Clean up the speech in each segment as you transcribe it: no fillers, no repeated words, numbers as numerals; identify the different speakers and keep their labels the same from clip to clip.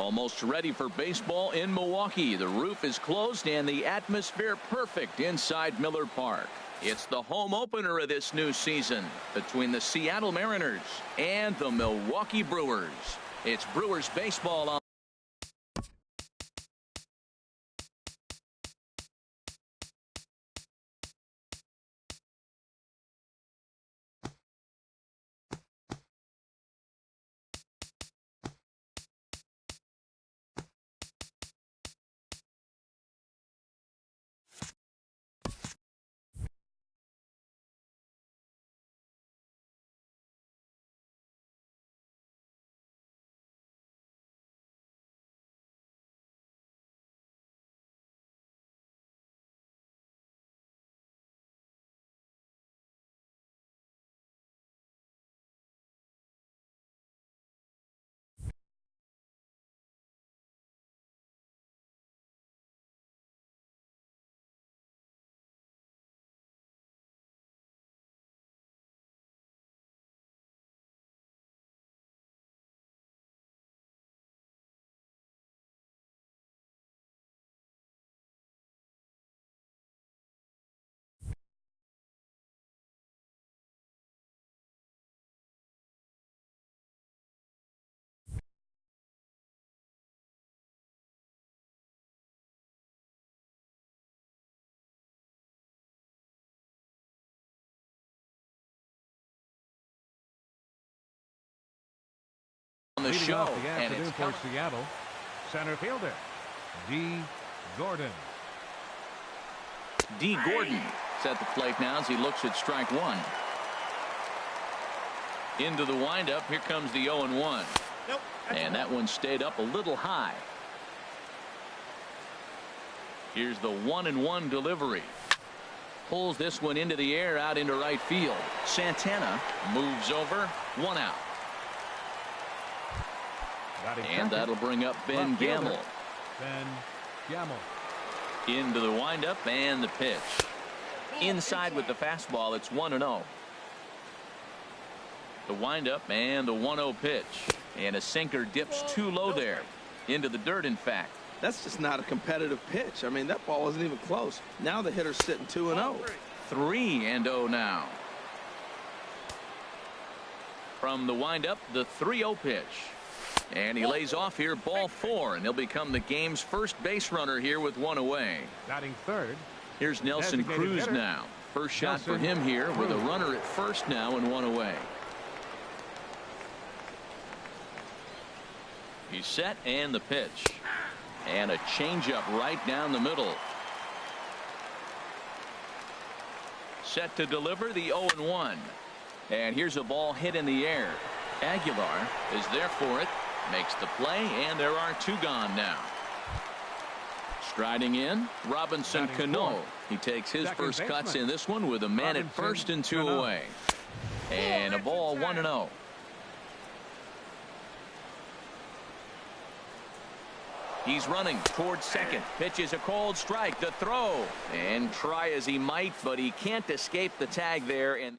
Speaker 1: Almost ready for baseball in Milwaukee. The roof is closed and the atmosphere perfect inside Miller Park. It's the home opener of this new season between the Seattle Mariners and the Milwaukee Brewers. It's Brewers baseball on the show.
Speaker 2: The afternoon for Seattle, center fielder Dee Gordon.
Speaker 1: Dee Gordon is at the plate now as he looks at strike one. Into the windup. Here comes the 0-1.
Speaker 3: Nope,
Speaker 1: and that one stayed up a little high. Here's the 1-1 delivery. Pulls this one into the air out into right field. Santana moves over. One out. And that'll bring up Ben Gamel. Into the windup and the pitch. Inside with the fastball. It's 1-0. The windup and the 1-0 pitch. And a sinker dips too low there. Into the dirt, in fact.
Speaker 3: That's just not a competitive pitch. I mean, that ball wasn't even close. Now the hitter's sitting 2-0.
Speaker 1: 3-0 now. From the windup, the 3-0 pitch. And he lays off here, ball 4, and he'll become the game's first base runner here with one away.
Speaker 2: Batting third.
Speaker 1: Here's Nelson Cruz now. First shot for him here with a runner at first now and one away. He's set and the pitch. And a changeup right down the middle. Set to deliver the 0-1. And here's a ball hit in the air. Aguilar is there for it. Makes the play, and there are two gone now. Striding in, Robinson Cano. He takes his first cuts in this one with a man at first and 2 away. And a ball 1-0. He's running towards second. Pitch is a cold strike. The throw. And try as he might, but he can't escape the tag there. And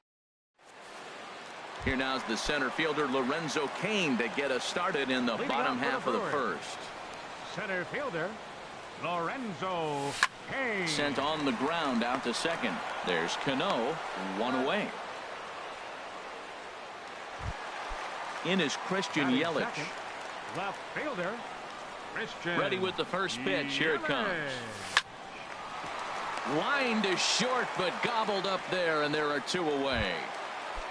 Speaker 1: here now's the center fielder Lorenzo Cain to get us started in the bottom half of the first.
Speaker 2: Center fielder Lorenzo Cain.
Speaker 1: Sent on the ground out to second. There's Cano, one away. In is Christian Yelich.
Speaker 2: Left fielder Christian.
Speaker 1: Ready with the first pitch. Here it comes. Line to short, but gobbled up there, and there are two away.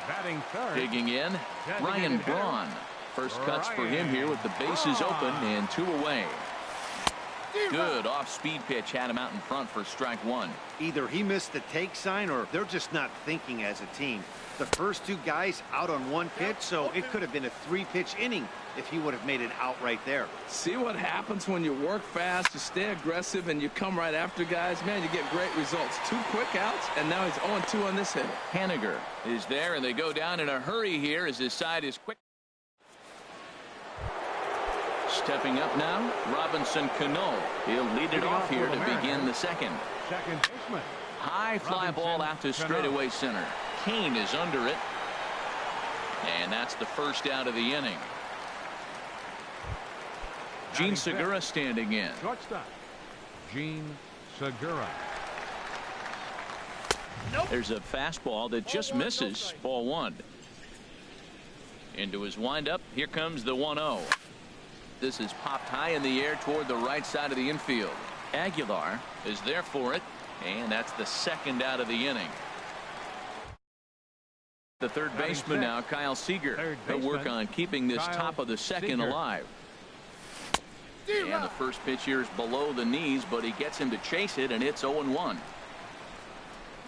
Speaker 2: Batting third.
Speaker 1: Digging in, Ryan Braun. First cuts for him here with the bases open and two away. Good off-speed pitch had him out in front for strike one.
Speaker 4: Either he missed the take sign or they're just not thinking as a team. The first two guys out on one pitch, so it could have been a 3-pitch inning if he would have made it out right there.
Speaker 3: See what happens when you work fast, you stay aggressive, and you come right after guys. Man, you get great results. 2 quick outs, and now he's 0-2 on this hitter.
Speaker 1: Haniger is there, and they go down in a hurry here as his side is quick. Stepping up now, Robinson Cano. He'll lead it off here to begin the second.
Speaker 2: Second baseman.
Speaker 1: High fly ball out to straightaway center. Cain is under it. And that's the first out of the inning. Gene Segura standing in.
Speaker 2: Shortstop, Gene Segura.
Speaker 1: There's a fastball that just misses. Ball one. Into his windup. Here comes the 1-0. This is popped high in the air toward the right side of the infield. Aguilar is there for it, and that's the second out of the inning. The third baseman now, Kyle Seager. He'll work on keeping this top of the second alive. And the first pitch here is below the knees, but he gets him to chase it, and it's 0-1.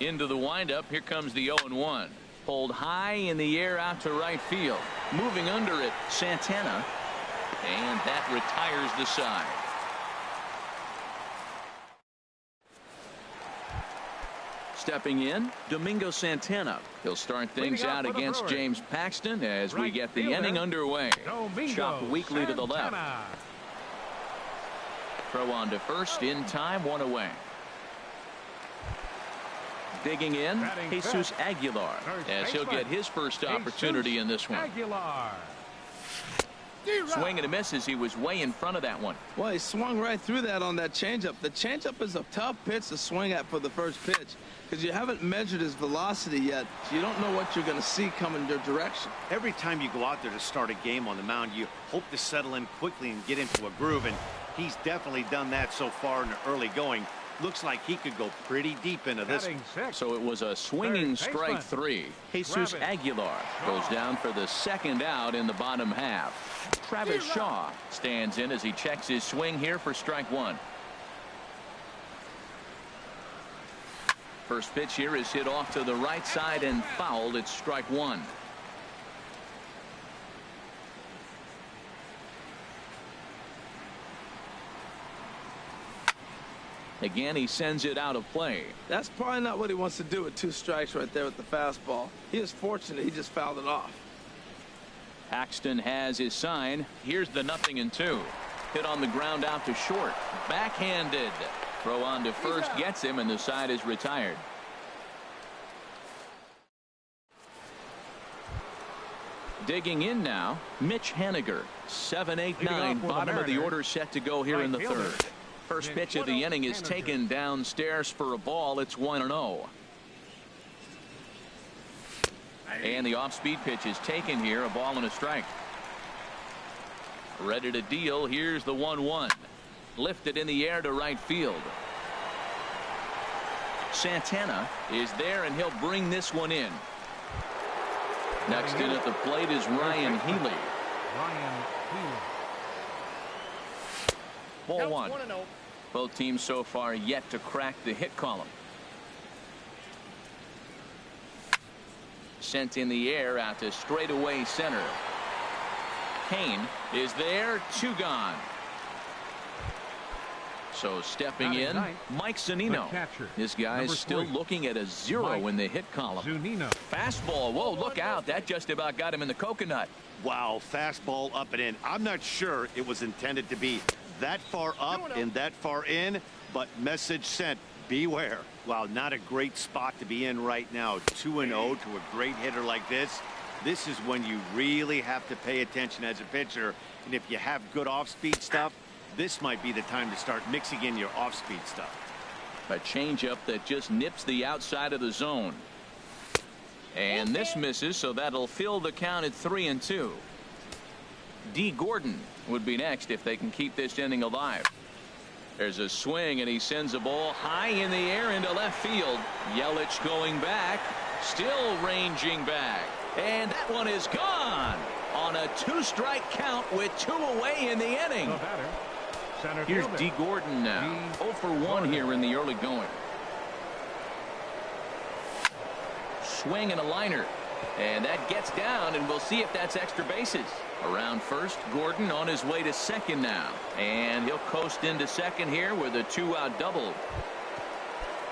Speaker 1: Into the windup. Here comes the 0-1. Pulled high in the air out to right field. Moving under it, Santana. And that retires the side. Stepping in, Domingo Santana. He'll start things out against James Paxton as we get the inning underway. Chopped weakly to the left. Throw on to first in time, one away. Digging in, Jesus Aguilar, as he'll get his first opportunity in this one.
Speaker 2: Aguilar.
Speaker 1: Swing and a miss as he was way in front of that one.
Speaker 3: Well, he swung right through that on that changeup. The changeup is a tough pitch to swing at for the first pitch because you haven't measured his velocity yet. So you don't know what you're going to see coming your direction.
Speaker 4: Every time you go out there to start a game on the mound, you hope to settle in quickly and get into a groove, and he's definitely done that so far in the early going. Looks like he could go pretty deep into this one.
Speaker 1: So it was a swinging strike three. Jesus Aguilar goes down for the second out in the bottom half. Travis Shaw stands in as he checks his swing here for strike one. First pitch here is hit off to the right side and fouled. It's strike one. Again, he sends it out of play.
Speaker 3: That's probably not what he wants to do with two strikes right there with the fastball. He is fortunate he just fouled it off.
Speaker 1: Paxton has his sign. Here's the 0-2. Hit on the ground out to short. Backhanded. Throw on to first gets him, and the side is retired. Digging in now, Mitch Haniger. 7-8-9. Bottom of the order set to go here in the third. First pitch of the inning is taken downstairs for a ball. It's 1-0. And the off-speed pitch is taken here. A ball and a strike. Ready to deal. Here's the 1-1. Lifted in the air to right field. Santana is there, and he'll bring this one in. Next in at the plate is Ryan Healy. Ball one. Both teams so far yet to crack the hit column. Sent in the air out to straightaway center. Kane is there. Two gone. So stepping in, Mike Zunino. This guy's still looking at a 0 in the hit column. Fastball. Whoa, look out. That just about got him in the coconut.
Speaker 4: Wow, fastball up and in. I'm not sure it was intended to be that far up and that far in, but message sent. Beware. Wow, not a great spot to be in right now. 2-0 to a great hitter like this. This is when you really have to pay attention as a pitcher. And if you have good off-speed stuff, this might be the time to start mixing in your off-speed stuff.
Speaker 1: A changeup that just nips the outside of the zone. And this misses, so that'll fill the count at 3-2. D. Gordon would be next if they can keep this inning alive. There's a swing, and he sends a ball high in the air into left field. Yelich going back, still ranging back. And that one is gone on a 2-strike count with 2 away in the inning. Here's D. Gordon now. 0 for 1 here in the early going. Swing and a liner. And that gets down, and we'll see if that's extra bases. Around first, Gordon on his way to second now. And he'll coast into second here with a 2-out double.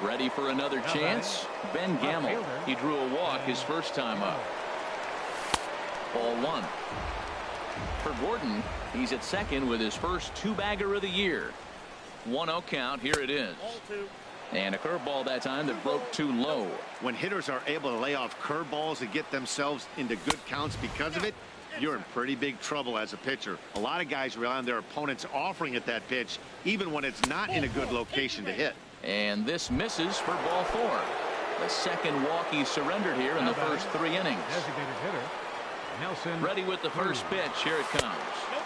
Speaker 1: Ready for another chance? Ben Gamel. He drew a walk his first time up. Ball one. For Gordon, he's at second with his first 2-bagger of the year. 1-0 count. Here it is. And a curveball that time that broke too low.
Speaker 4: When hitters are able to lay off curveballs and get themselves into good counts because of it, you're in pretty big trouble as a pitcher. A lot of guys rely on their opponents offering at that pitch, even when it's not in a good location to hit.
Speaker 1: And this misses for ball 4. The second walk he surrendered here in the first 3 innings.
Speaker 2: Designated hitter, Nelson.
Speaker 1: Ready with the first pitch. Here it comes.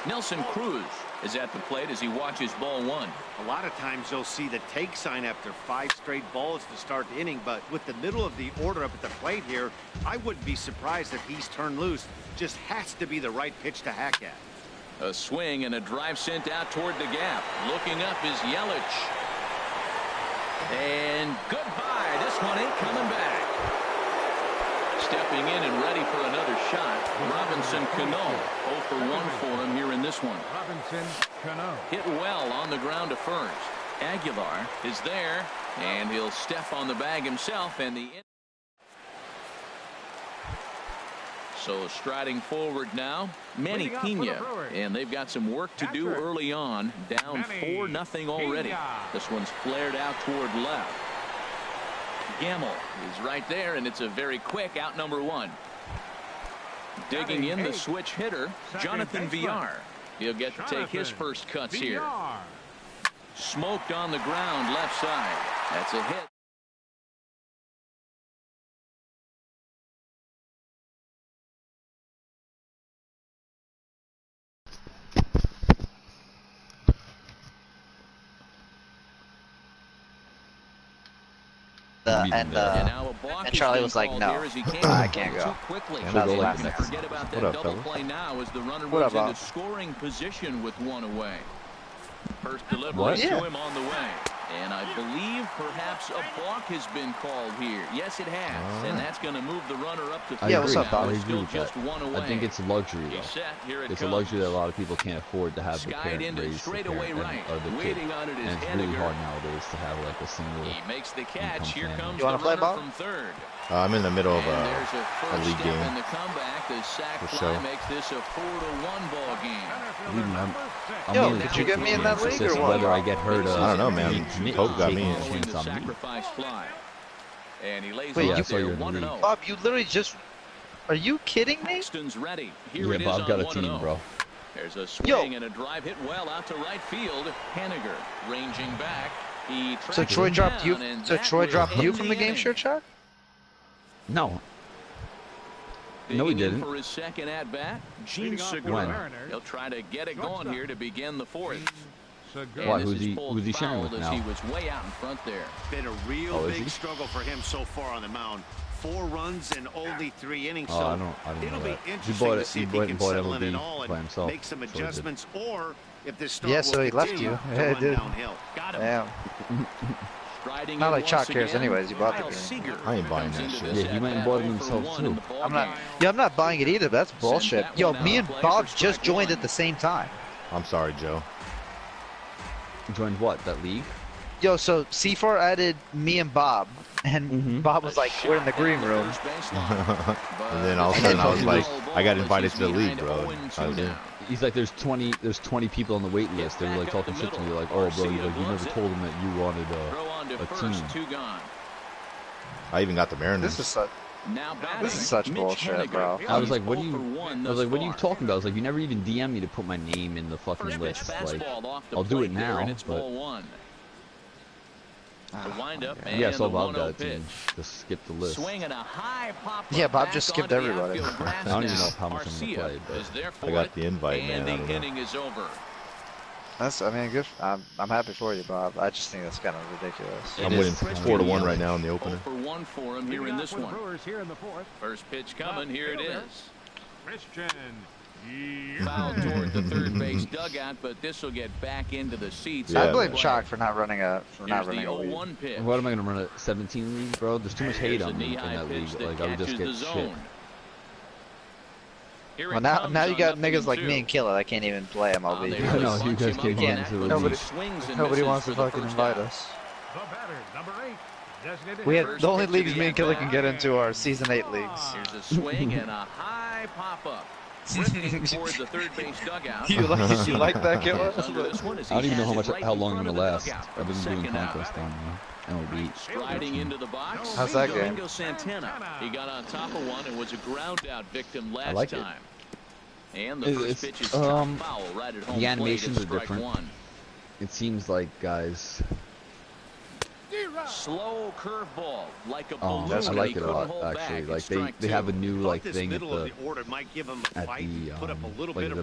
Speaker 1: Nelson Cruz is at the plate as he watches ball 1.
Speaker 4: A lot of times you'll see the take sign after 5 straight balls to start the inning, but with the middle of the order up at the plate here, I wouldn't be surprised if he's turned loose. Just has to be the right pitch to hack at.
Speaker 1: A swing and a drive sent out toward the gap. Looking up is Yelich. And goodbye. This one ain't coming back. Stepping in and ready for another shot, Robinson Cano. 0 for 1 for him here in this one.
Speaker 2: Robinson Cano.
Speaker 1: Hit well on the ground to first. Aguilar is there, and he'll step on the bag himself, and the so striding forward now, Manny Pena, and they've got some work to do early on. Down 4-0 already. This one's flared out toward left. Gamble is right there, and it's a very quick out number 1. Digging in the switch hitter, Jonathan Villar. He'll get to take his first cuts here. Smoked on the ground left side. That's a hit.
Speaker 5: And Charlie was like, no, I can't go.
Speaker 1: Forget about that double play now as the runner moves into scoring position with 1 away. First delivery to him on the way. And I believe perhaps a balk has been called here. Yes, it has. And that's going to move the runner up to 3.
Speaker 5: Yeah, what's up, Bob?
Speaker 1: Still just 1 away.
Speaker 6: I think it's a luxury, though. It's a luxury that a lot of people can't afford to have the parent raise the parent or the kid. And it's really hard nowadays to have like a single.
Speaker 1: He makes the catch. Here comes
Speaker 5: you want to play, Bob?
Speaker 1: From third.
Speaker 7: I'm in the middle of a league game.
Speaker 1: In the comeback, the sac fly makes this a 4-1 ball game.
Speaker 5: Yo, did you get me in that league or what?
Speaker 6: Whether I get hurt,
Speaker 7: I don't know, man. Hope got me in.
Speaker 1: Sacrifice fly. And he lays
Speaker 5: Wait,
Speaker 1: off
Speaker 5: you
Speaker 1: there 1-0.
Speaker 5: Bob, you literally just. Are you kidding me?
Speaker 1: Paxton's ready. Here
Speaker 6: yeah,
Speaker 1: it is
Speaker 6: Bob got a
Speaker 1: on
Speaker 6: team,
Speaker 1: 1-0.
Speaker 6: bro.
Speaker 1: There's a swing and a drive hit well out to right field. Henniger ranging back. He
Speaker 5: so Troy dropped you. So Troy dropped you from the game, Sure Chuck?
Speaker 6: No. No, he didn't.
Speaker 1: For his second at bat, Gene Segura. He'll try to get it going here to begin the 4th.
Speaker 6: Why? Who's he sharing with now?
Speaker 1: He was way out in front there.
Speaker 4: Been a real big struggle for him so far on the mound. 4 runs in only 3 innings.
Speaker 6: Oh,
Speaker 4: so
Speaker 6: I don't
Speaker 4: it'll
Speaker 6: know
Speaker 4: be
Speaker 6: that.
Speaker 4: interesting to see if he can settle in
Speaker 6: MLB
Speaker 4: at all
Speaker 6: by
Speaker 4: and
Speaker 6: himself.
Speaker 4: make some adjustments, or if this start
Speaker 5: Yeah,
Speaker 4: will
Speaker 5: so he left
Speaker 4: continue
Speaker 5: you.
Speaker 4: to
Speaker 5: Yeah,
Speaker 4: run
Speaker 5: he did.
Speaker 4: downhill.
Speaker 1: Got him.
Speaker 5: Damn.
Speaker 1: Striding
Speaker 5: Not
Speaker 1: in
Speaker 5: like Chalk
Speaker 1: once
Speaker 5: cares
Speaker 1: again,
Speaker 5: anyways. He bought the
Speaker 1: Kyle
Speaker 5: game.
Speaker 1: Seager
Speaker 7: I ain't buying
Speaker 1: comes
Speaker 7: that
Speaker 1: into
Speaker 7: shit.
Speaker 1: this
Speaker 6: Yeah, he went and
Speaker 1: at-bat,
Speaker 6: bought it
Speaker 1: 0 for
Speaker 6: himself,
Speaker 1: 1
Speaker 6: too.
Speaker 1: in the ball
Speaker 5: I'm not.
Speaker 1: game.
Speaker 5: Yeah, I'm not buying it either. That's bullshit.
Speaker 1: that
Speaker 5: Yo,
Speaker 1: one
Speaker 5: me
Speaker 1: out.
Speaker 5: and
Speaker 1: Play
Speaker 5: Bob
Speaker 1: for
Speaker 5: just
Speaker 1: strike
Speaker 5: joined
Speaker 1: 1.
Speaker 5: at the same time.
Speaker 7: I'm sorry, Joe.
Speaker 6: Joined what? That league?
Speaker 5: Yo, so C4 added me and Bob, and Bob was like, "We're in the green room."
Speaker 7: And then all of a sudden I was like, I got invited to the league, bro. I was in.
Speaker 6: He's like, there's 20 people on the wait list. They were like talking shit to me, like, oh, bro, you never told them that you wanted a team.
Speaker 7: I even got the Mariners.
Speaker 5: This is such bullshit, bro.
Speaker 6: I was like, what are you talking about? I was like, you never even DM me to put my name in the fucking list. Like, I'll do it now, but yeah, so Bob got a team. Just skip the list.
Speaker 5: Yeah, Bob just skipped everybody.
Speaker 6: I don't even know how much I'm gonna play, but
Speaker 7: I got the invite, man. I don't know.
Speaker 5: I mean, good. I'm happy for you, Bob. I just think that's kind of ridiculous.
Speaker 7: I'm winning 4-1 right now in the opener.
Speaker 1: 0 for 1 for him here in this one. First pitch coming. Here it is.
Speaker 2: Christian.
Speaker 1: Foul toward the third base dugout, but this will get back into the seats.
Speaker 7: Yeah,
Speaker 5: I blame Chalk for not running a
Speaker 1: Here's
Speaker 5: a
Speaker 1: the
Speaker 5: lead.
Speaker 1: 0-1 pitch.
Speaker 6: what am I gonna run a 17 league, bro? There's too much hate
Speaker 1: There's a
Speaker 6: on me in
Speaker 1: knee-high
Speaker 6: that league.
Speaker 1: pitch that
Speaker 6: Like I would just
Speaker 1: catches
Speaker 6: get
Speaker 1: the
Speaker 6: shit.
Speaker 1: zone. Here
Speaker 5: Well,
Speaker 1: it
Speaker 5: now
Speaker 1: comes
Speaker 5: you
Speaker 1: on
Speaker 5: got
Speaker 1: 0-2.
Speaker 5: niggas like me and Killer that can't even play
Speaker 1: They
Speaker 5: MLB.
Speaker 1: really
Speaker 6: I know, you
Speaker 1: punch
Speaker 6: guys
Speaker 1: him
Speaker 6: can't
Speaker 1: up
Speaker 6: get
Speaker 1: on
Speaker 6: into
Speaker 1: that.
Speaker 6: the
Speaker 5: Nobody-
Speaker 6: league.
Speaker 1: Swings and
Speaker 5: Nobody
Speaker 1: misses
Speaker 5: wants
Speaker 1: for
Speaker 5: to
Speaker 1: the
Speaker 5: fucking
Speaker 1: first
Speaker 5: invite
Speaker 1: out.
Speaker 5: us.
Speaker 2: The batter, number 8. Designated
Speaker 5: We
Speaker 2: hitter.
Speaker 5: had the only
Speaker 1: First pitch
Speaker 5: leagues
Speaker 1: of
Speaker 5: me
Speaker 1: the
Speaker 5: and Killer can
Speaker 1: at-bat.
Speaker 5: get into are season 8 leagues.
Speaker 1: Here's a swing and a high pop-up. Drifting toward the third base dugout.
Speaker 5: You like that, Killer?
Speaker 1: Under this one as he
Speaker 6: I don't even know
Speaker 1: has it right
Speaker 6: how
Speaker 1: in
Speaker 6: long I'm
Speaker 1: front
Speaker 6: gonna
Speaker 1: of the
Speaker 6: last.
Speaker 1: dugout for
Speaker 6: I've
Speaker 1: the
Speaker 6: been doing
Speaker 1: second out.
Speaker 6: conquest on MLB.
Speaker 1: Striding into the box.
Speaker 5: How's that game?
Speaker 1: Domingo Santana. He got on top of one and was a ground out victim last
Speaker 6: like it.
Speaker 1: time. And the first pitch is foul right at home.
Speaker 6: The animations are different. It seems like, guys.
Speaker 1: Slow curveball, like a balloon.
Speaker 6: I like it a lot, actually. Like they have a new like thing at the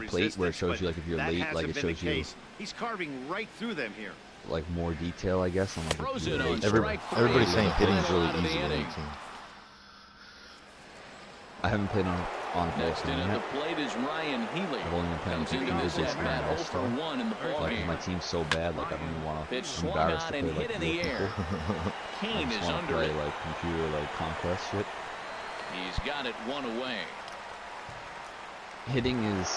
Speaker 6: plate where it shows you like if you're late, like it shows you.
Speaker 4: He's carving right through them here.
Speaker 6: Like more detail, I guess. On like
Speaker 7: everybody's saying hitting is really easy in 18.
Speaker 6: I haven't played on
Speaker 1: Next in at the plate is Ryan Healy.
Speaker 6: I've only been playing with computers this year All-Star. Like my team's so bad, like I don't even want to. I'm embarrassed to play like real people. I just want to play like computer, like conquest shit.
Speaker 1: He's got it one away.
Speaker 6: Hitting is.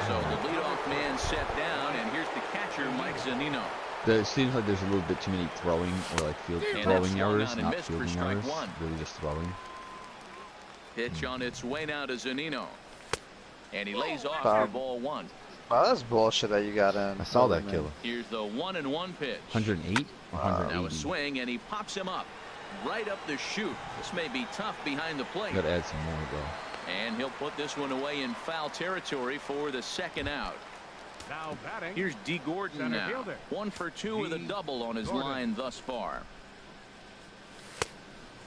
Speaker 1: So the leadoff man set down, and here's the catcher, Mike Zunino.
Speaker 6: It seems like there's a little bit too many throwing or like field throwing errors, not fielding errors. Really just throwing.
Speaker 1: Pitch on its way now to Zunino. And he lays off for ball one.
Speaker 5: Wow, that's bullshit that you got in.
Speaker 7: I saw that killer.
Speaker 1: Here's the 1-1 pitch.
Speaker 6: 108?
Speaker 1: Now a swing, and he pops him up. Right up the chute. This may be tough behind the plate.
Speaker 6: Gotta add some more, though.
Speaker 1: And he'll put this one away in foul territory for the second out.
Speaker 2: Now batting.
Speaker 1: Here's D. Gordon now.
Speaker 2: Fielder.
Speaker 1: 1 for 2 with a double on his line thus far.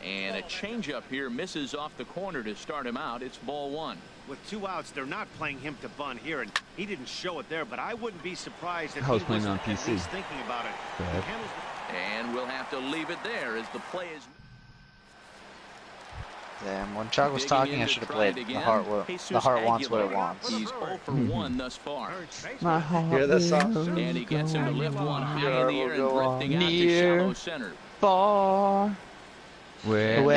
Speaker 1: And a changeup here misses off the corner to start him out. It's ball one.
Speaker 4: With 2 outs, they're not playing him to bunt here, and he didn't show it there, but I wouldn't be surprised if he was
Speaker 6: playing on
Speaker 4: at
Speaker 6: PC.
Speaker 4: least thinking about it.
Speaker 1: And we'll have to leave it there as the play is.
Speaker 5: Damn, when Chuck was talking, I should have played the heart. The heart wants what it wants.
Speaker 1: He's 0 for 1 thus far.
Speaker 5: My heart hear this song?
Speaker 1: And he gets him to lift one high in the air and drifting out to shallow center.
Speaker 5: Far.
Speaker 6: Wherever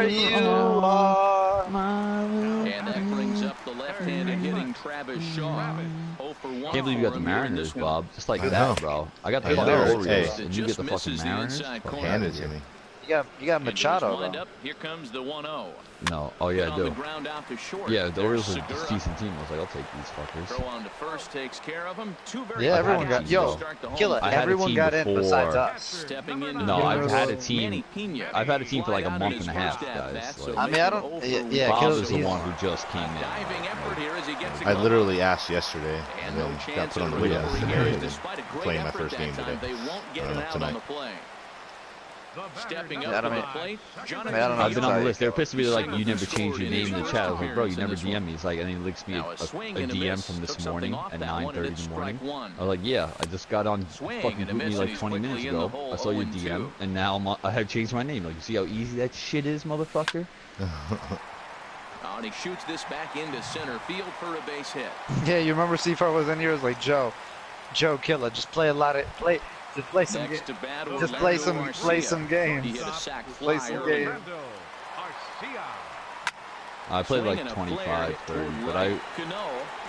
Speaker 5: you are.
Speaker 1: And that brings up the left-handed hitting Travis Shaw. 0 for 1.
Speaker 6: Can't believe you got the Mariners, Bob. Just like that, bro. I got the Orioles, and you get the fucking Mariners.
Speaker 7: Hand it to me.
Speaker 5: You got Machado, though.
Speaker 1: Here comes the 1-0.
Speaker 6: No. Oh, yeah, I do. Yeah, the Orioles are a
Speaker 1: Segura.
Speaker 6: decent team. I was like, I'll take these fuckers.
Speaker 1: Throw on to first takes care of him.
Speaker 5: Yeah, everyone got. Yo, kill it. Everyone got in besides us.
Speaker 1: Stepping in.
Speaker 6: No, I've had a team. I've had a team for like a month and a half, guys. Like,
Speaker 5: I mean, I don't. Yeah,
Speaker 6: Bob is the one who just came in.
Speaker 7: I literally asked yesterday, and then got put on the list and playing my first game today. Tonight.
Speaker 1: Stepping up to the plate,
Speaker 6: I've been on the list. They're pissed at me. They're like, you never changed your name in the chat. I was like, bro, you never DM me. He's like, and he links me a DM from this morning at 9:30 in the morning. I was like, yeah, I just got on fucking Group Me like 20 minutes ago. I saw your DM, and now I have changed my name. Like, you see how easy that shit is, motherfucker?
Speaker 1: And he shoots this back into center field for a base hit.
Speaker 5: Yeah, you remember C4 was in here? It was like, Joe Killer, just play a lot of Just play some games. Just play some games. Play some games.
Speaker 6: I played like 25, 30, but I.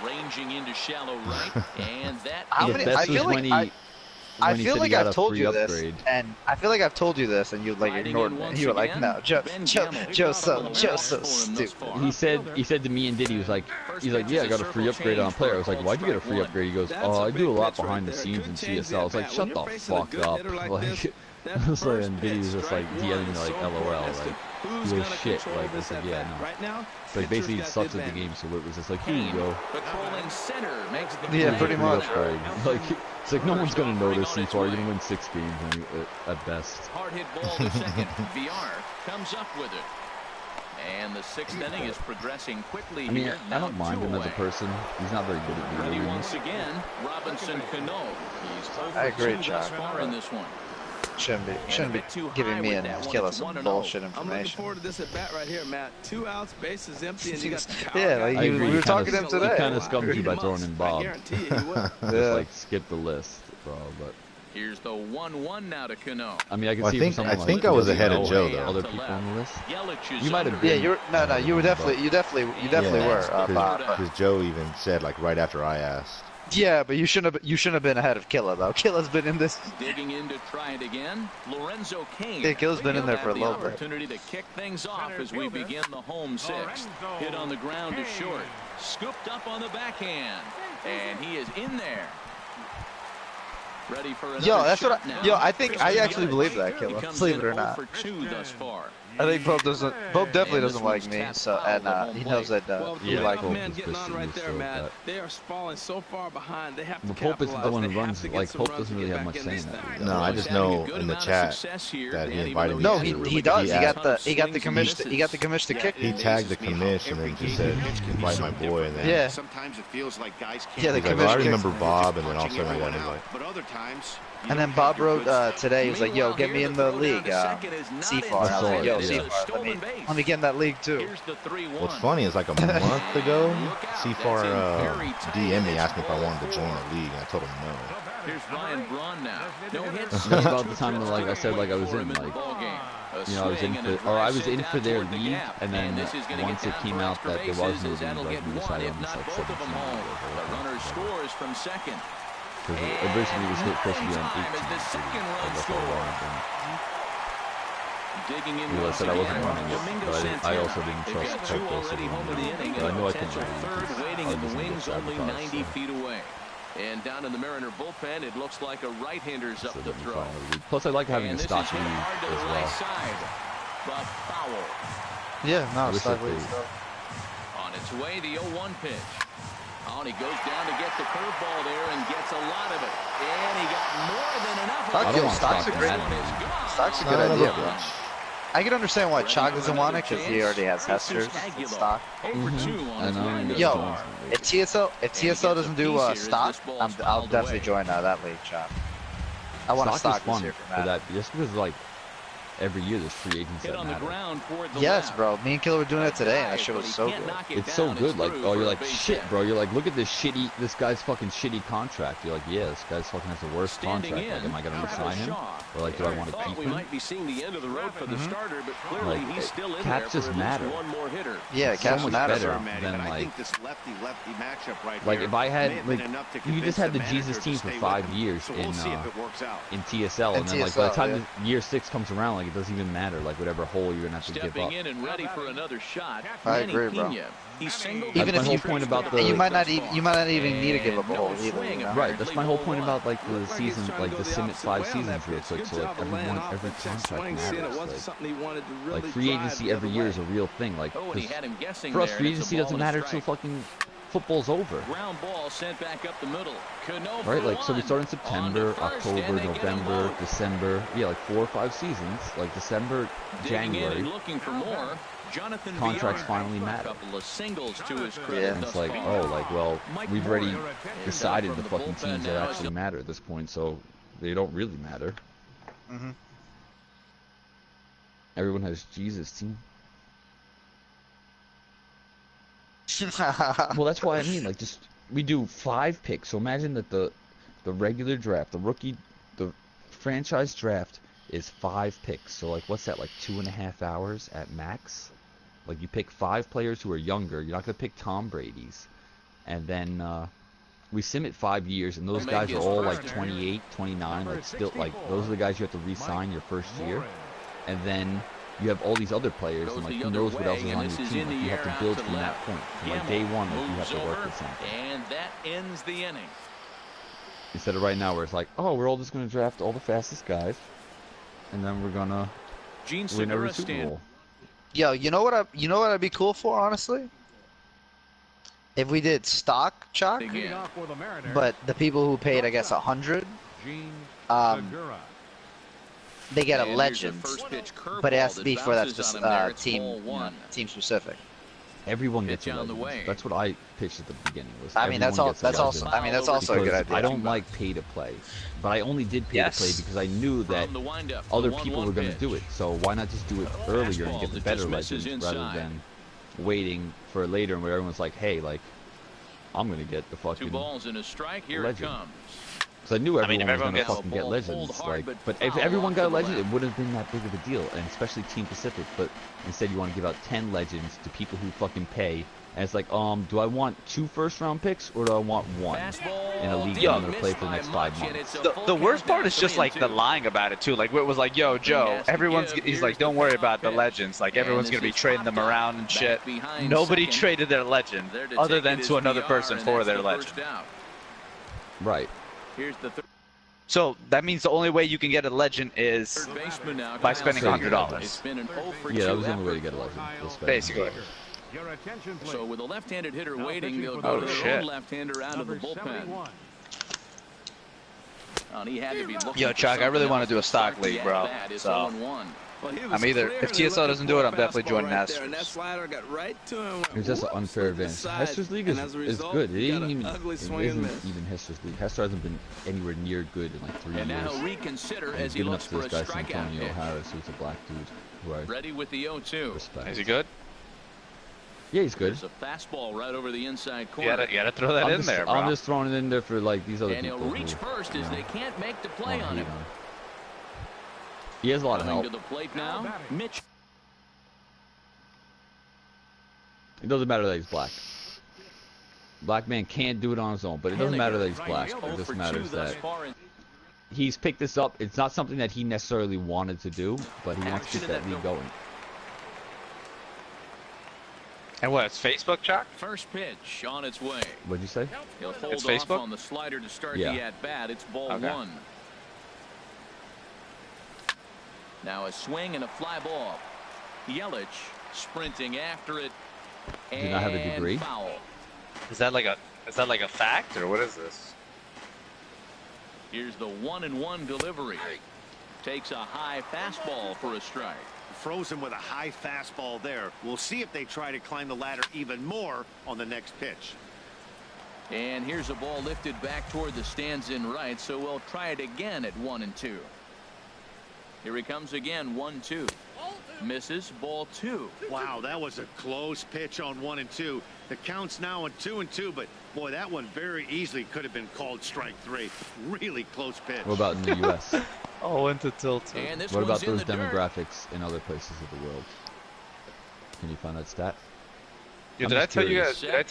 Speaker 1: Ranging into shallow right, and that.
Speaker 5: I feel like I've told you this, and I feel like I've told you this, and you like ignored me. You were like, "No, Joe's so stupid."
Speaker 6: He said to me and Diddy, he's like, "Yeah, I got a free upgrade on player." I was like, "Why'd you get a free upgrade?" He goes, "Oh, I do a lot behind the scenes in CSL." I was like, "Shut the fuck up!" Like, I was like, and Diddy was just like DMing me like, "LOL," like, "You was shit." Like, I said, "Yeah, no." Like basically, he sucks at the game, so it was just like, "Here you go."
Speaker 5: Yeah, pretty much.
Speaker 6: Like. It's like no one's gonna notice C4. You're gonna win 6 games at best.
Speaker 1: Hard hit ball to second. VR comes up with it, and the 6th inning is progressing quickly.
Speaker 6: I mean,
Speaker 1: here.
Speaker 6: I don't mind him as a person. He's not very good at
Speaker 1: ready once again. Robinson Cano. He's 0
Speaker 5: I agree,
Speaker 1: for 2 thus far in this one.
Speaker 5: Shouldn't be giving me and Killer some bullshit information.
Speaker 3: I'm looking forward to this at bat right here, Matt. 2 outs, bases empty, and you got the power.
Speaker 5: Yeah, like we were talking to him today.
Speaker 6: He kind of scummed you by throwing in Bob.
Speaker 3: I guarantee you he will.
Speaker 6: Just like skip the list, bro. But
Speaker 1: here's the 1-1 now to Cano.
Speaker 6: I mean, I think
Speaker 7: I was ahead of Joe though.
Speaker 6: Other people on the list. You might have been.
Speaker 5: Yeah, you were definitely were.
Speaker 7: Because Joe even said like right after I asked.
Speaker 5: Yeah, but you shouldn't have been ahead of Killer though. Killer's been in this.
Speaker 1: Digging in to try it again. Lorenzo Cain.
Speaker 5: Yeah, Killer's been in there for a little bit.
Speaker 1: Opportunity to kick things off as we begin the home 6th. Hit on the ground to short. Scooped up on the backhand, and he is in there. Ready for
Speaker 5: yo, that's what I think I actually believe that, Killer. Believe it or not. I think Pope definitely doesn't like me, so and he knows that
Speaker 3: yeah,
Speaker 5: like
Speaker 3: Pope man getting on right there, Matt. They are falling so far behind. They have to
Speaker 6: Pope isn't the one who runs. Like Pope doesn't really have much saying that.
Speaker 7: No, I just know in the chat that he invited me.
Speaker 5: No, he does. He got the commission. He got the commission to kick.
Speaker 7: He tagged the commission and then just said invite my boy, and then
Speaker 5: yeah.
Speaker 4: Sometimes it feels like guys can't.
Speaker 5: Yeah, the commission.
Speaker 7: I remember Bob, and then also I got invite.
Speaker 4: But other times.
Speaker 5: And then Bob wrote today, he was like, yo, get me in the league, CFAR. And I was like, yo, CFAR, let me get in that league too.
Speaker 7: What's funny is like a month ago, CFAR DM'd me, asked me if I wanted to join the league, and I told him no.
Speaker 1: Here's Ryan Braun now. No hits.
Speaker 6: That's about the time that, like I said, like I was in, like, you know, I was in for their league, and then once it came out that there was no league, like we decided on this like 17.
Speaker 1: The runner scores from second.
Speaker 6: Because originally it was supposed to be on 18.
Speaker 1: The second run score. Digging in
Speaker 6: I said I wasn't running it, but I also didn't trust Pope to run it. But I know I can run it.
Speaker 1: Third waiting in the wings, only 90 feet away. And down in the Mariner bullpen, it looks like a right-hander's up the throw.
Speaker 6: Plus, I like having a stock lead as well.
Speaker 1: But foul.
Speaker 5: Yeah, no, stock lead.
Speaker 1: On its way, the 0-1 pitch. Oh, and he goes down to get the curveball there and gets a lot of it. And he got more than enough.
Speaker 5: Stock's a great Stock's a good idea, bro. I can understand why Chalk doesn't want it because he already has Hesters and Stock. Yo, if TSL doesn't do Stock, I'll definitely join that league, Chalk. I want to Stock this year for that.
Speaker 6: Just because, like, every year there's free agents that matter.
Speaker 5: Yes, bro. Me and Killer were doing it today, and that shit was so good.
Speaker 6: It's so good. Like, oh, you're like, shit, bro. You're like, look at this guy's fucking shitty contract. You're like, yeah, this guy's fucking has the worst contract. Like, am I gonna resign him? Or like, do I want to keep him? Like, caps just matter.
Speaker 5: Yeah, caps
Speaker 6: so much better than like if I had like you just had the Jesus team for 5 years in TSL, and then like by the time year 6 comes around, like it doesn't even matter. Like whatever hole you're gonna have to give up.
Speaker 1: In and ready for another shot.
Speaker 5: I agree, bro.
Speaker 1: Even
Speaker 5: if you
Speaker 6: point about the
Speaker 5: you might not even need to give up a hole either. You know?
Speaker 6: Right. That's my whole point about like the season, like the Sim at 5 seasons real quick. So like every contract matters. Like free agency every year is a real thing. Like for us, free agency doesn't matter till fucking football's over. Right, like so we start in September, October, November, December. Yeah, like 4 or 5 seasons. Like December, January. Contracts finally matter.
Speaker 5: Yeah.
Speaker 6: And it's like, oh, like, well, we've already decided the fucking teams that actually matter at this point, so they don't really matter. Everyone has Jesus team. Well, that's why I mean, like, just we do 5 picks. So imagine that the regular draft, the franchise draft is 5 picks. So like, what's that? Like 2.5 hours at max. Like you pick 5 players who are younger. You're not gonna pick Tom Brady's, and then we sim it 5 years, and those guys are all like 28, 29. Like still, like those are the guys you have to re-sign your first year, and then you have all these other players, and like who knows what else is on your team. Like you have to build from that point. From like day one, like you have to work with something.
Speaker 1: And that ends the inning.
Speaker 6: Instead of right now where it's like, oh, we're all just gonna draft all the fastest guys, and then we're gonna win every Super Bowl.
Speaker 5: Yo, you know what I'd be cool for, honestly? If we did stock Chalk, but the people who paid, I guess, 100, they get a legend, but it has to be for that team specific.
Speaker 6: Everyone gets a legend. That's what I pitched at the beginning.
Speaker 5: I mean, that's also a good idea.
Speaker 6: I don't like pay to play, but I only did pay to play because I knew that other people were going to do it. So why not just do it earlier and get the better legends rather than waiting for later where everyone's like, hey, like, I'm going to get the fucking legend. Because I knew everyone was going to fucking get legends. Like, but if everyone got a legend, it wouldn't have been that big of a deal, and especially Team Pacific. But instead, you want to give out 10 legends to people who fucking pay. And it's like, do I want 2 first-round picks or do I want 1 in a league I'm going to play for the next 5 months?
Speaker 8: The worst part is just like the lying about it too. Like it was like, yo, Joe, he's like, don't worry about the legends. Like everyone's going to be trading them around and shit. Nobody traded their legend other than to another person for their legend.
Speaker 6: Right.
Speaker 1: Here's the
Speaker 8: So that means the only way you can get a legend is by spending $100.
Speaker 6: Yeah, that was the only way to get a legend.
Speaker 8: Basically.
Speaker 1: So with a left-handed hitter waiting, they'll go to their own left-hander out of the bullpen. He had to be
Speaker 8: Yo, Chuck, I really want to do a stock league, bro. So I'm either, if TSO doesn't do it, I'm definitely joining Hester.
Speaker 6: It's just an unfair advantage. Hester's league is good. It isn't even Hester's league. Hester hasn't been anywhere near good in like 3 years.
Speaker 1: And now he'll reconsider as he looks for a strikeout.
Speaker 6: Antonio Harris, who's a black dude. Who I
Speaker 1: ready with the 0-2.
Speaker 6: Respect.
Speaker 8: Is he good?
Speaker 6: Yeah, he's good.
Speaker 1: There's a fastball right over the inside corner.
Speaker 8: You gotta throw that in there, bro.
Speaker 6: I'm just throwing it in there for like these other people.
Speaker 1: And he'll reach first as they can't make the play on him.
Speaker 6: He has a lot of help.
Speaker 1: To the plate now, Mitch.
Speaker 6: It doesn't matter that he's black. Black man can't do it on his own, but it doesn't matter that he's black. It just matters that he's picked this up. It's not something that he necessarily wanted to do, but he wants to get that league going.
Speaker 8: And what, it's Facebook, Chuck?
Speaker 1: First pitch on its way.
Speaker 6: What'd you say?
Speaker 1: He'll hold
Speaker 8: it's
Speaker 1: off
Speaker 8: Facebook?
Speaker 1: on the slider to start the at-bat. It's ball one. Now a swing and a fly ball. Yelich sprinting after it.
Speaker 6: Do you not have a degree?
Speaker 1: Foul.
Speaker 8: Is that like a fact, or what is this?
Speaker 1: Here's the 1-1 delivery. Takes a high fastball for a strike.
Speaker 4: Frozen with a high fastball there. We'll see if they try to climb the ladder even more on the next pitch.
Speaker 1: And here's a ball lifted back toward the stands in right, so we'll try it again at 1-2. Here he comes again, 1-2. Misses, ball 2.
Speaker 4: Wow, that was a close pitch on 1-2. The count's now on 2-2, but boy, that one very easily could have been called strike 3. Really close pitch.
Speaker 6: What about in the U.S.?
Speaker 8: Into tilt.
Speaker 6: What about those demographics in other places of the world? Can you find that stat?
Speaker 8: Dude, did I tell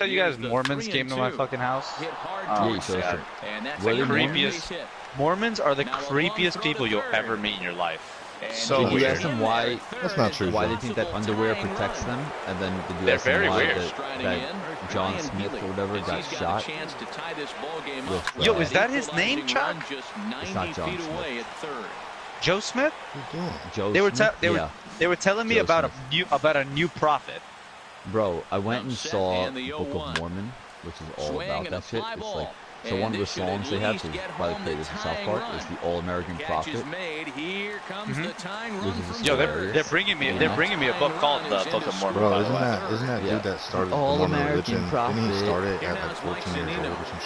Speaker 8: you guys Mormons came to my fucking house?
Speaker 6: Yeah, you showed us.
Speaker 8: Mormons are the creepiest people you'll ever meet in your life. So
Speaker 6: did you ask them why?
Speaker 7: That's not true.
Speaker 6: Why they think that underwear protects them, and then did you ask them why that John Smith or whatever got shot?
Speaker 8: Yo, is that his name, Chuck?
Speaker 6: It's not John Smith.
Speaker 8: Joe Smith?
Speaker 6: Joe
Speaker 8: Smith. They were telling me about a new prophet.
Speaker 6: Bro, I went and saw the Book of Mormon, which is all about that shit. It's like, so one of the songs they have, by the creators in South Park, is the All-American Prophet.
Speaker 8: Yo, they're bringing me a book called the Book of Mormon.
Speaker 7: Bro, isn't that dude that started the Mormon religion? Didn't he start it at like 14 years old or some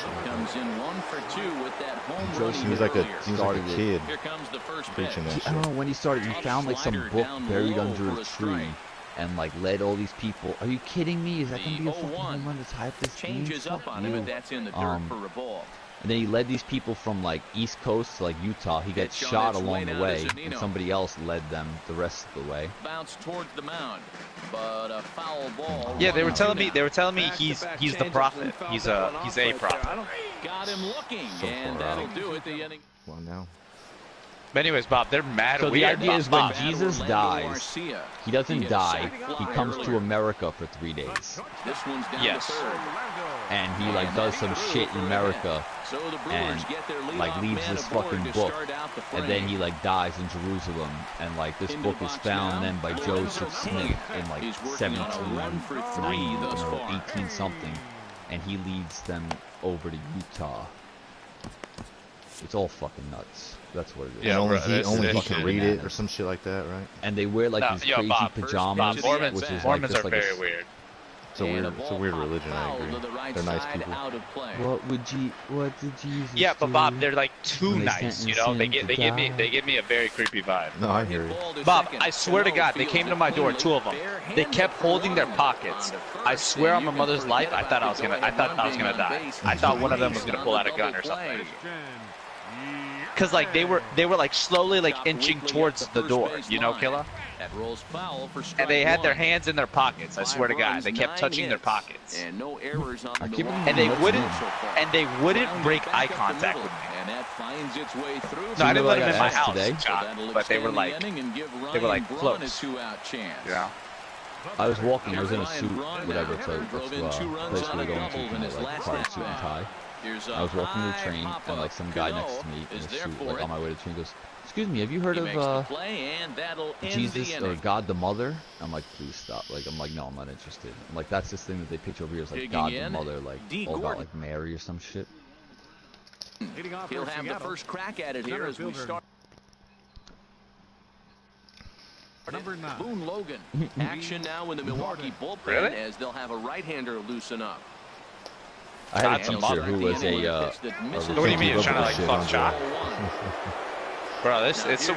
Speaker 7: shit? He was like a kid preaching that shit.
Speaker 6: I don't know when he started. He found like some book buried under a tree. And like led all these people. Are you kidding me? Is that gonna be a fucking home run to tie up this game?
Speaker 1: Changes up on him, and that's in the dirt for a ball.
Speaker 6: And then he led these people from like East Coast to like Utah. He got shot along the way, and somebody else led them the rest of the way.
Speaker 1: Bounce towards the mound, but a foul ball.
Speaker 8: Yeah, they were telling me he's the prophet. He's a prophet.
Speaker 1: Got him looking, and that'll do it. The inning.
Speaker 7: Well, now.
Speaker 8: But anyways, Bob, they're mad.
Speaker 6: So the idea is when Jesus dies, he doesn't die. He comes to America for 3 days.
Speaker 8: Yes.
Speaker 6: And he like does some shit in America, and like leaves this fucking book, and then he like dies in Jerusalem, and like this book is found then by Joseph Smith in like 1703 or 18 something, and he leads them over to Utah. It's all fucking nuts. That's what it is.
Speaker 7: Yeah, only he can read it or some shit like that, right?
Speaker 6: And they wear like these crazy pajamas,
Speaker 8: Mormons
Speaker 6: which is
Speaker 8: Mormons
Speaker 6: like
Speaker 8: are very weird.
Speaker 7: It's a weird religion. I agree. They're nice people.
Speaker 6: What did Jesus?
Speaker 8: Yeah, but Bob, they're like too nice. You know, they give me a very creepy vibe.
Speaker 7: No, I hear you.
Speaker 8: Bob, I swear to God, they came to my door, 2 of them. They kept holding their pockets. I swear on my mother's life, I thought I was gonna die. I thought one of them was gonna pull out a gun or something. Because like they were like slowly like inching towards the door, you know, Killa? And they had their hands in their pockets. I swear to God, they kept touching their pockets. And they wouldn't break eye contact with me. No, I didn't let them in my house, John, but they were like close. Yeah.
Speaker 6: I was walking. I was in a suit, whatever. It's a place where we go into, like, party suit and tie. I was walking to the train, and like some guy next to me in a suit, like on my way to the train, goes, "Excuse me, have you heard of Jesus or God the Mother?" I'm like, "Please stop." Like, I'm like, "No, I'm not interested." I'm like, "That's this thing that they picture over here is like God the Mother, like all about like Mary or some shit."
Speaker 1: He'll have the first crack at it here as we start.
Speaker 2: Number 9.
Speaker 1: Boone Logan. Action now in the Milwaukee bullpen as they'll have a right-hander loosen up.
Speaker 6: I had a teacher who was a
Speaker 8: what do you mean? You're trying to like fuck Chalk? Bro, it's some.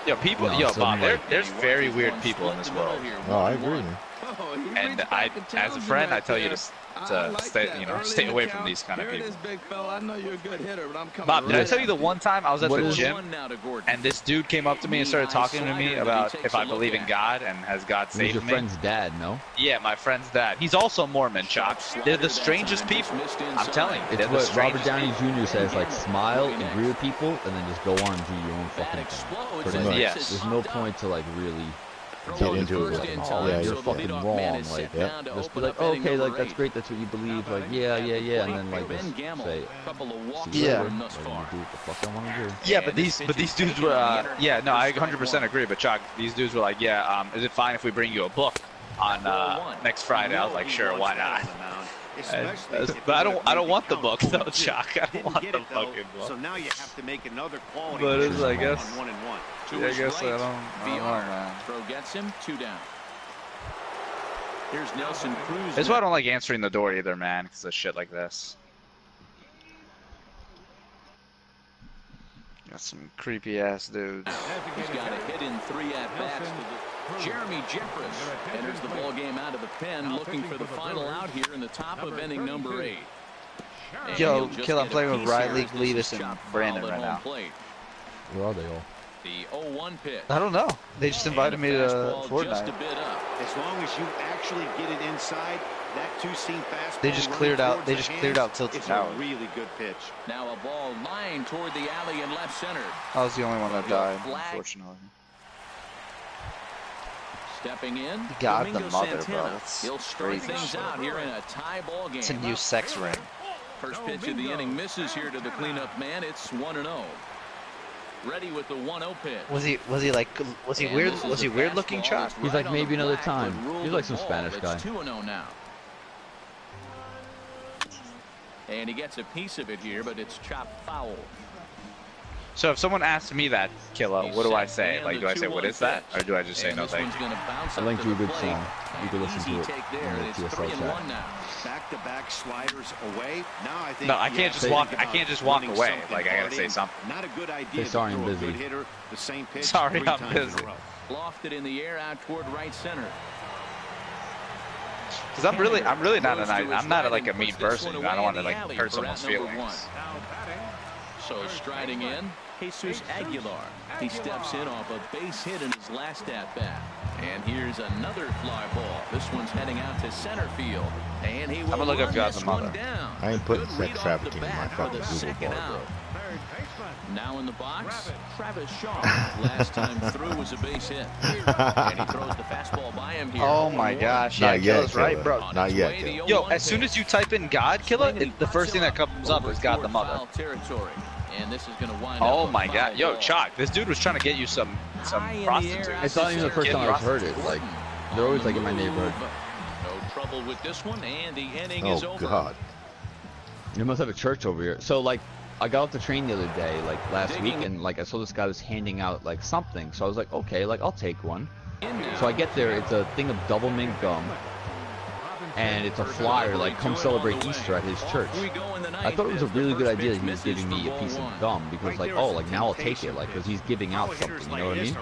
Speaker 8: Yo, people. No, yo, Bob. There's very weird people in this world.
Speaker 7: Oh, I agree.
Speaker 8: And as a friend, I tell you to stay, stay away from these kind of people. Bob, did I tell you the one time I was at the gym and this dude came up to me and started talking to me about if I believe in God and has God saved me?
Speaker 6: Your friend's dad, no?
Speaker 8: Yeah, my friend's dad. He's also Mormon, Chop. They're the strangest people. I'm telling you.
Speaker 6: It's what Robert Downey Jr. says, like, smile, agree with people, and then just go on and do your own fucking thing. Pretty much.
Speaker 8: Yes.
Speaker 6: There's no point to, like, really
Speaker 7: get into it with them.
Speaker 6: Yeah, you're fucking wrong. Like, just be like, oh, okay, like, that's great, that's what you believe. Like, yeah, and then, like, just say,
Speaker 8: yeah.
Speaker 6: Like, do what the fuck I want to do.
Speaker 8: Yeah, but these dudes were, yeah, no, I 100% agree. But Chuck, these dudes were like, yeah, is it fine if we bring you a book on next Friday? I was like, sure, why not? But I don't want the book though, Chuck. I don't want the fucking book.
Speaker 4: So now you have to make another quality.
Speaker 8: But it's, I guess.
Speaker 4: Yeah,
Speaker 8: I guess I don't.
Speaker 1: Throw gets him 2 down. Here's Nelson Cruz.
Speaker 8: That's why I don't like answering the door either, man, because of shit like this. Got some creepy ass dudes.
Speaker 1: He's got a hit in 3 at-bats. Jeremy Jeffress enters the ball game out of the pen, looking for the final out here in the top of inning number 8.
Speaker 8: Yo, Kill, I'm playing with Riley, Gleavis, and Brandon right now.
Speaker 6: Where are they all?
Speaker 1: The 0-1 pitch.
Speaker 8: I don't know. They just invited me to Fortnite.
Speaker 4: As long as you actually get it inside, that 2-seam fastball.
Speaker 8: They just cleared out. They just cleared out Tilted Tower.
Speaker 4: It's a really good pitch.
Speaker 1: Now a ball lined toward the alley in left center.
Speaker 8: I was the only one that died, unfortunately.
Speaker 1: Stepping in,
Speaker 8: God the
Speaker 1: Domingo
Speaker 8: mother,
Speaker 1: Santana.
Speaker 8: bro. That's
Speaker 1: He'll start things out here in a tie ball game.
Speaker 8: It's a new sex ring.
Speaker 1: First pitch of the inning misses here to the cleanup man. It's 1-0. Ready with the 1-0 pitch. Was he weird looking, Chuck?
Speaker 6: He's like, maybe another time. He's like some Spanish guy.
Speaker 1: It's 2-0 now. And he gets a piece of it here, but it's chopped foul.
Speaker 8: So if someone asks me that, Killa, what do I say? Like, do I say, what is that? Or do I just say, no thank you?
Speaker 6: I linked you a good song. You can listen to it on the TSL chat.
Speaker 4: Back-to-back sliders away. Now I think
Speaker 8: no, I can't just walk. I can't just walk away. Like, I gotta say something.
Speaker 4: Not a good idea.
Speaker 6: Sorry, I'm busy.
Speaker 8: Sorry, I'm busy.
Speaker 1: Lofted in the air out toward right center.
Speaker 8: Because I'm really not I'm not like a mean person. I don't want to like hurt someone's feelings.
Speaker 1: So striding in, Jesus Aguilar. He steps in off a base hit in his last at-bat. And here's another fly ball. This one's heading out to center field. And he will
Speaker 8: I'm gonna look up God the Mother.
Speaker 7: I ain't putting sex trafficking in my fucking Google bar, bro.
Speaker 1: Now in the box, Travis Shaw. Last time through was a base hit. And he throws the fastball by him here.
Speaker 8: Oh my gosh, yeah, Killa's right, bro.
Speaker 7: Not yet, Killa.
Speaker 8: Yo, as soon as you type in God, Killa, the first thing that comes up is God the Mother.
Speaker 1: Territory. And this is going to wind
Speaker 8: oh my god, yo, Chalk, this dude was trying to get you some prostitutes.
Speaker 6: It's not even the first time I've heard it. Like, they're always like in my neighborhood.
Speaker 1: No trouble with this one, and the inning is over.
Speaker 7: Oh god.
Speaker 6: You must have a church over here. So like, I got off the train the other day, like last week, and like I saw this guy was handing out like something. So I was like, okay, like I'll take one. So I get there, it's a thing of double mint gum. And it's a flyer like, come celebrate Easter at his church. I thought it was a really good idea that he was giving me a piece of gum, because like, oh, like now I'll take it, like, because he's giving out something, you know what I mean?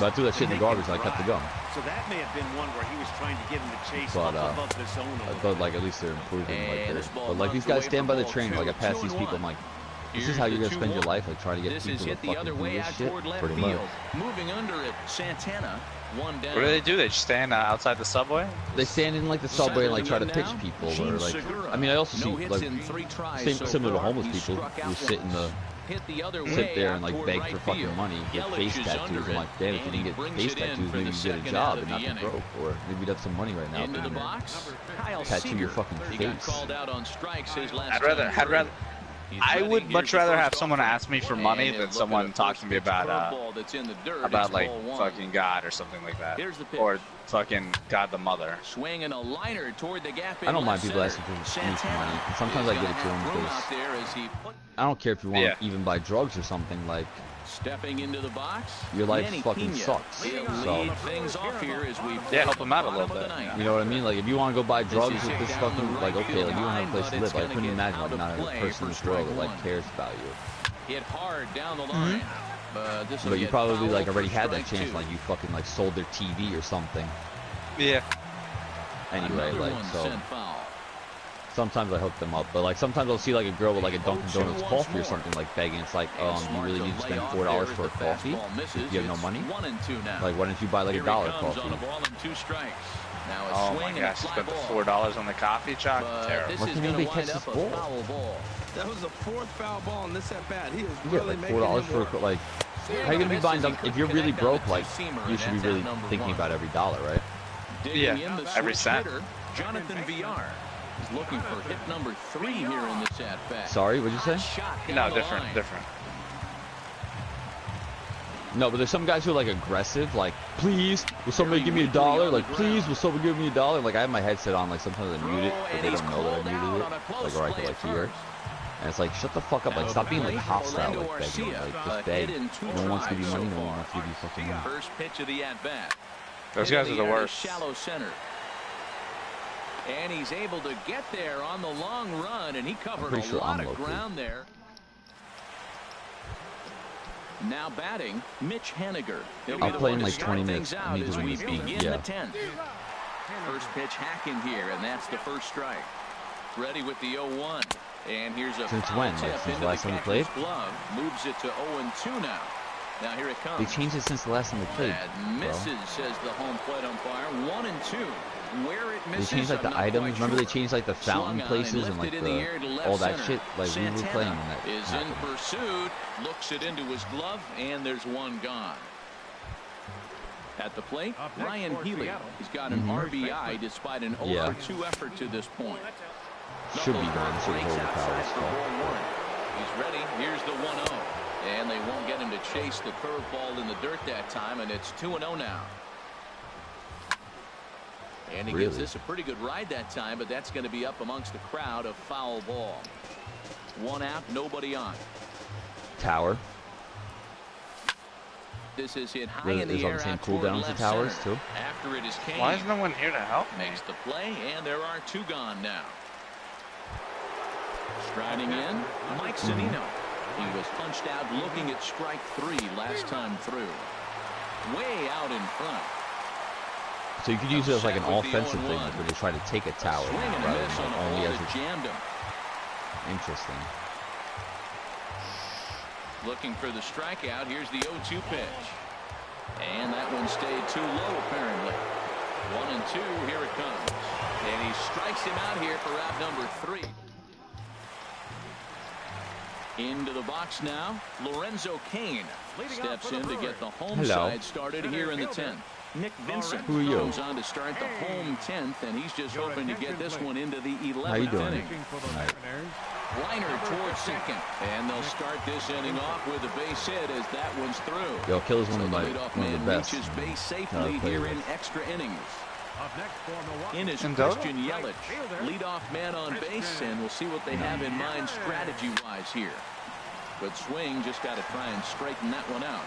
Speaker 6: But I threw that shit in the garbage and I kept the gum.
Speaker 4: So that may have been one where he was trying to get him to chase
Speaker 6: but
Speaker 4: above the zone.
Speaker 6: I thought like at least they're improving, like, but like these guys stand by the train, like I pass these people, I'm like, this is how you're gonna spend your life, like trying to get people to fucking do this shit? Pretty much.
Speaker 1: Moving under it, Santana. One down.
Speaker 8: What do they do? They just stand outside the subway?
Speaker 6: They stand in like the subway and like try to pitch people, or like, I mean, I also see like similar to homeless people who sit in the
Speaker 1: hit the other way.
Speaker 6: Sit there and like beg for fucking money, get face tattoos. I'm like, damn, if you didn't get face tattoos, maybe you get a job and not be broke, or maybe you'd have some money right now.
Speaker 1: Into the box,
Speaker 6: tattoo your fucking face.
Speaker 8: I would much rather have someone ask me for money than someone talk to me about like fucking God or something like that, or fucking God the Mother.
Speaker 1: Swinging a liner toward the gap.
Speaker 6: I don't mind people asking for me for money. And sometimes I give it to them because I don't care if you want to even buy drugs or something. Like,
Speaker 1: stepping into the box,
Speaker 6: your life fucking sucks. So
Speaker 8: help them out a little bit.
Speaker 6: You know what I mean? Like, if you want to go buy drugs with this fucking, like, okay, like, you don't have a place to live. Like, I couldn't imagine like not a person in this world that like cares about you.
Speaker 1: Hit hard down the line.
Speaker 6: But you probably like already had that chance, like you fucking like sold their TV or something.
Speaker 8: Yeah.
Speaker 6: Anyway, like, so sometimes I hook them up, but like sometimes I'll see like a girl with like a Dunkin' Donuts coffee or something like begging. It's like, you really need to spend $4 for a coffee if you have no money? Like, why don't you buy like $1 coffee?
Speaker 8: Oh my gosh, you spent the $4 on the coffee, Chuck? Terrible.
Speaker 6: What can you catch this ball?
Speaker 3: That was the 4th foul ball in this at bat. He is
Speaker 6: really like $4 for like. How you gonna be buying Dunkin'? If you're really broke, like you should be really thinking about every dollar, right?
Speaker 8: Yeah, every cent.
Speaker 1: Jonathan VR is looking for hit number 3 here in this at bat.
Speaker 6: Sorry, what'd you say?
Speaker 8: No, different.
Speaker 6: No, but there's some guys who are like aggressive, like, please, will somebody give me $1? Like, please, will somebody give me $1? Like, I have my headset on, like, sometimes I mute it, but they don't know that I muted it, like, or I can, like, hear. And it's like, shut the fuck up, like, stop being, like, hostile, like, begging, like, just beg. No one wants to give you money, no one wants to give you fucking money.
Speaker 1: First pitch of the at-bat.
Speaker 8: Those guys are the worst.
Speaker 1: Shallow center. And he's able to get there on the long run, and he covered a lot of ground there. Now batting, Mitch Haniger.
Speaker 6: I'll play in like 20 minutes. I need to win this game. Yeah.
Speaker 1: First pitch hacking here, and that's the first strike. Ready with the 0-1. And here's a
Speaker 6: since when? Like, since the last time we played?
Speaker 1: Glove, moves it to 0-2 now. Now here it comes.
Speaker 6: They changed it since the last time we played.
Speaker 1: That misses, says the home plate umpire. 1-2. Where it misses,
Speaker 6: they changed like the items. Remember they changed like the fountain places and like all that shit. Like we were playing when that
Speaker 1: is happened. In pursuit, looks it into his glove, and there's one gone. At the plate, Ryan Healy. He's got an RBI despite an 0-2 effort to this point.
Speaker 6: Should be one. Should hold the power.
Speaker 1: He's ready. Here's the 1-0. And they won't get him to chase the curveball in the dirt that time, and it's 2-0 now. And he gives this a pretty good ride that time, but that's going to be up amongst the crowd of foul ball. 1 out, nobody on.
Speaker 6: Tower.
Speaker 1: This is hit high in the air.
Speaker 6: There's on the same cooldowns to Towers too.
Speaker 1: After it is Kane.
Speaker 8: Why is no one here to help?
Speaker 1: Makes the play, and there are 2 gone now. Striding in, Mike Zunino. He was punched out looking at strike 3 last time through. Way out in front.
Speaker 6: So you could use it as like an offensive thing where they try to take a tower rather than like only as a
Speaker 1: jammed him.
Speaker 6: Interesting.
Speaker 1: Looking for the strikeout. Here's the 0-2 pitch. And that one stayed too low apparently. 1-2. Here it comes. And he strikes him out here for out number 3. Into the box now. Lorenzo Kane steps in to get the home side started here in the 10th. Nick Vincent comes on to start the home 10th, and he's just hoping to get this one into the 11th inning. Liner towards second, and they'll start this inning off with a base hit as that one's through.
Speaker 6: Yo, Killer's one of the best.
Speaker 1: Reaches base safely here in extra innings. In is Christian Yelich, leadoff man on base, and we'll see what they have in mind strategy-wise here. Good swing, just got to try and straighten that one out.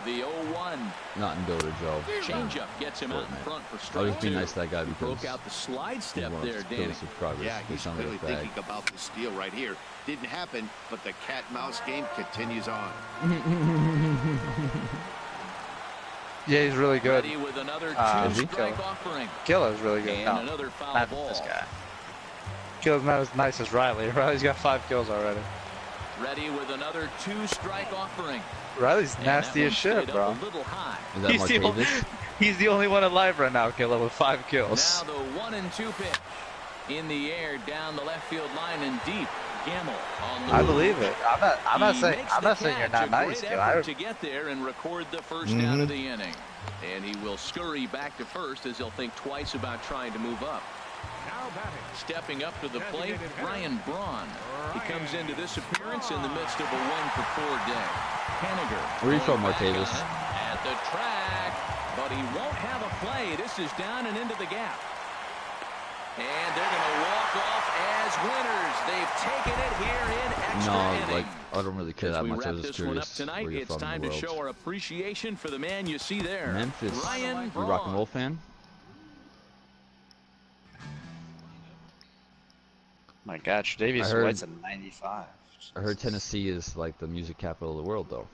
Speaker 1: The 0-1.
Speaker 6: Not in Dota, Joe.
Speaker 1: Changeup gets him out in front for strike 2.
Speaker 6: I'll just be nice to that guy because
Speaker 1: broke out the slide step there, Danny.
Speaker 4: Yeah, he's really thinking about the steal right here. Didn't happen, but the cat-mouse game continues on.
Speaker 8: Yeah, he's really good.
Speaker 1: With another 2-strike offering.
Speaker 8: Killer's really good.
Speaker 1: And another foul ball.
Speaker 8: This guy. Killer's not as nice as Riley. Riley's got 5 kills already.
Speaker 1: Ready with another 2-strike offering.
Speaker 8: Riley's nasty as shit, bro.
Speaker 6: Is that
Speaker 8: he's the only one alive right now, Killer, with 5 kills.
Speaker 1: Now the 1-2 pitch. In the air, down the left field line and deep. Gamble on the
Speaker 5: I believe it. I'm not saying you're not nice,
Speaker 1: to get there and record the first down of the inning. And he will scurry back to first as he'll think twice about trying to move up. Stepping up to the plate, Ryan Braun. He comes into this appearance in the midst of a 1-for-4 day. Henniger.
Speaker 6: Where are you from, Martavis?
Speaker 1: At the track, but he won't have a play. This is down and into the gap. And they're going to walk off as winners. They've taken it here in extra innings.
Speaker 6: Like, I don't really care that much. I was just curious
Speaker 1: tonight,
Speaker 6: where you're
Speaker 1: it's
Speaker 6: from
Speaker 1: time
Speaker 6: in the
Speaker 1: to
Speaker 6: world.
Speaker 1: show our appreciation for the man you see there.
Speaker 6: Memphis.
Speaker 1: Ryan
Speaker 6: You rock and roll fan?
Speaker 8: My God, Tre'Davious White's a 95.
Speaker 6: I heard Tennessee is like the music capital of the world, though.